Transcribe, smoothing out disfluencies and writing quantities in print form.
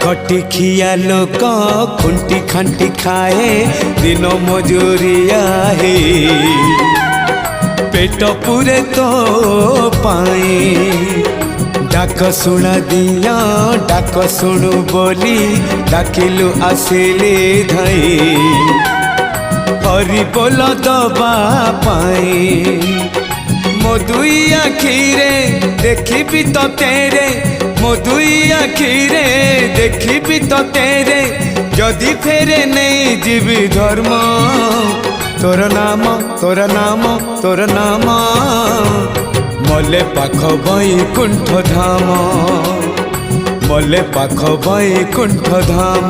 खटी खिया लोक खुंटी खांटी खाए दिन मजूरिया है पेट पूरे तो पाए डाक शुणा दिया डाक शुणु बोली डाकिलु आसिले धाई हरि बोल दबा पाए मो दुई आखिरे देखी तो तेरे मो दुई आखिरे देखी तो तेरे जदि फेरे नहीं जीवी धर्म तोर नाम तोर नाम तोर नाम मले पाख बैकुंठ धाम मले पाख बैकुंठ धाम।